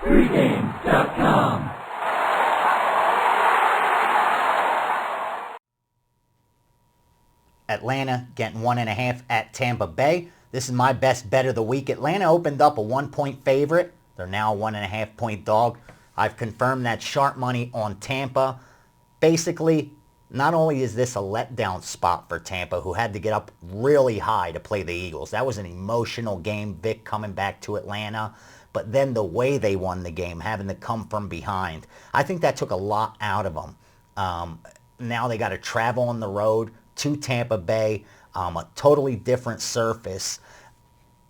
Pregame.com. Atlanta getting 1.5 at Tampa Bay. This is my best bet of the week. Atlanta opened up a 1-point favorite. They're now a 1.5-point dog. I've confirmed that sharp money on Tampa. Basically, not only is this a letdown spot for Tampa, who had to get up really high to play the Eagles. That was an emotional game, Vic coming back to Atlanta. But then the way they won the game, having to come from behind, I think that took a lot out of them. Now they got to travel on the road to Tampa Bay, a totally different surface.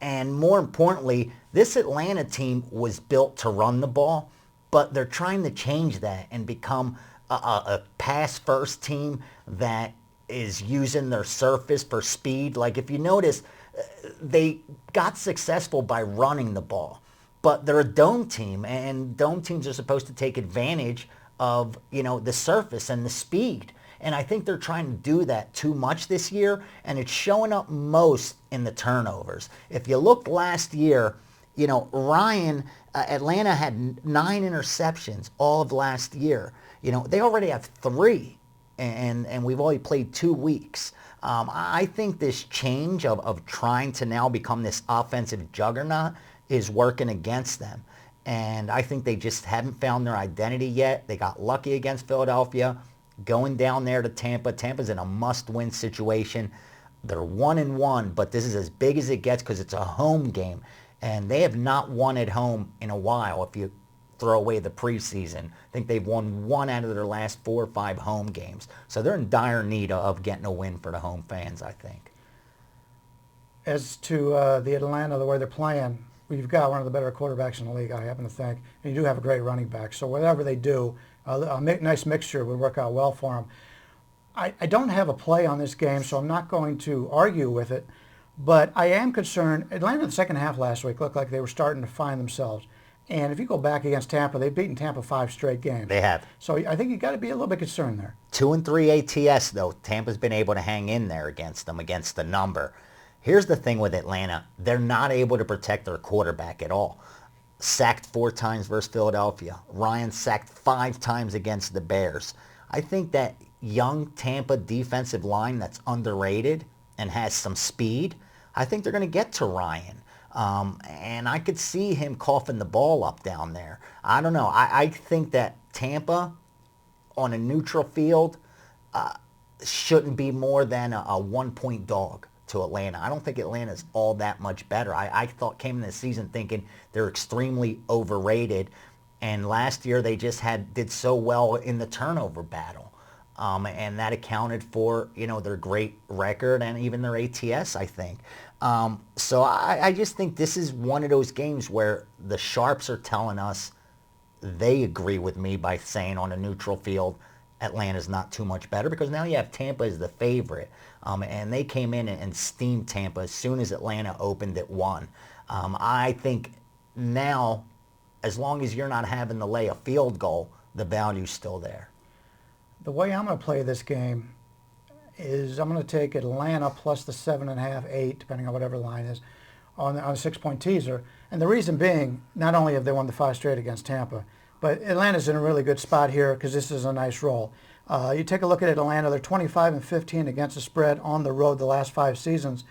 And more importantly, this Atlanta team was built to run the ball, but they're trying to change that and become a pass-first team that is using their surface for speed. Like if you notice, they got successful by running the ball, but they're a dome team, and dome teams are supposed to take advantage of, the surface and the speed. And I think they're trying to do that too much this year, and it's showing up most in the turnovers. If you look last year, Atlanta had 9 interceptions all of last year. They already have 3, and we've only played 2 weeks. I think this change of trying to now become this offensive juggernaut is working against them. And I think they just haven't found their identity yet. They got lucky against Philadelphia. Going down there to Tampa. Tampa's in a must-win situation. They're 1-1, but this is as big as it gets because it's a home game. And they have not won at home in a while if you throw away the preseason. I think they've won 1 out of their last 4 or 5 home games. So they're in dire need of getting a win for the home fans, I think. As to the Atlanta, the way they're playing, we've got one of the better quarterbacks in the league, I happen to think. And you do have a great running back. So whatever they do, a nice mixture would work out well for them. I don't have a play on this game, so I'm not going to argue with it. But I am concerned. Atlanta in the second half last week looked like they were starting to find themselves. And if you go back against Tampa, they've beaten Tampa 5 straight games. They have. So I think you've got to be a little bit concerned there. 2-3 ATS, though. Tampa's been able to hang in there against them, against the number. Here's the thing with Atlanta. They're not able to protect their quarterback at all. Sacked 4 times versus Philadelphia. Ryan sacked 5 times against the Bears. I think that young Tampa defensive line that's underrated and has some speed, I think they're going to get to Ryan. And I could see him coughing the ball up down there. I don't know. I think that Tampa on a neutral field shouldn't be more than a 1-point dog to Atlanta. I don't think Atlanta's all that much better. I came in the season thinking they're extremely overrated, and last year they just did so well in the turnover battle, and that accounted for their great record and even their ATS, I think. So I just think this is one of those games where the sharps are telling us they agree with me by saying on a neutral field Atlanta's not too much better, because now you have Tampa as the favorite. And they came in and steamed Tampa as soon as Atlanta opened at 1. I think now, as long as you're not having to lay a field goal, the value's still there. The way I'm going to play this game is I'm going to take Atlanta plus the 7.5, 8, depending on whatever the line is, on a 6-point teaser. And the reason being, not only have they won the 5 straight against Tampa, but Atlanta's in a really good spot here because this is a nice roll. You take a look at Atlanta, they're 25-15 against the spread on the road the last 5 seasons.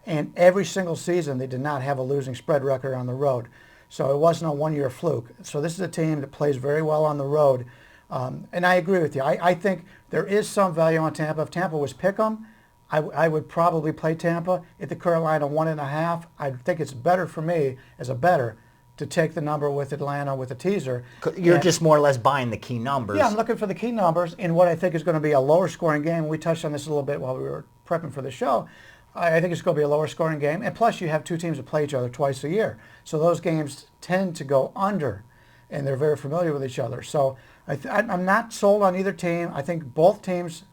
And every single season they did not have a losing spread record on the road. So it wasn't a one-year fluke. So this is a team that plays very well on the road. And I agree with you. I think there is some value on Tampa. If Tampa was pick 'em, I would probably play Tampa. At the current line of 1.5, I think it's better for me as a bettor to take the number with Atlanta with a teaser. You're just more or less buying the key numbers. Yeah, I'm looking for the key numbers in what I think is going to be a lower scoring game. We touched on this a little bit while we were prepping for the show. I think it's going to be a lower scoring game. And plus you have 2 teams that play each other twice a year. So those games tend to go under, and they're very familiar with each other. So I'm not sold on either team. I think both teams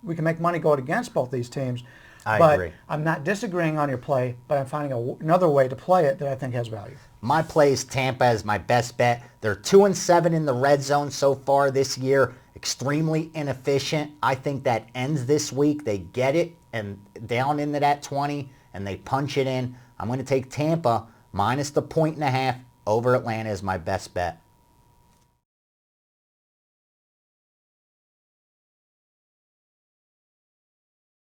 we can make money going against both these teams. I agree. I'm not disagreeing on your play, but I'm finding another way to play it that I think has value. My play is Tampa as my best bet. They're 2-7 in the red zone so far this year. Extremely inefficient. I think that ends this week. They get it and down into that 20, and they punch it in. I'm going to take Tampa minus the 1.5 Over Atlanta is my best bet.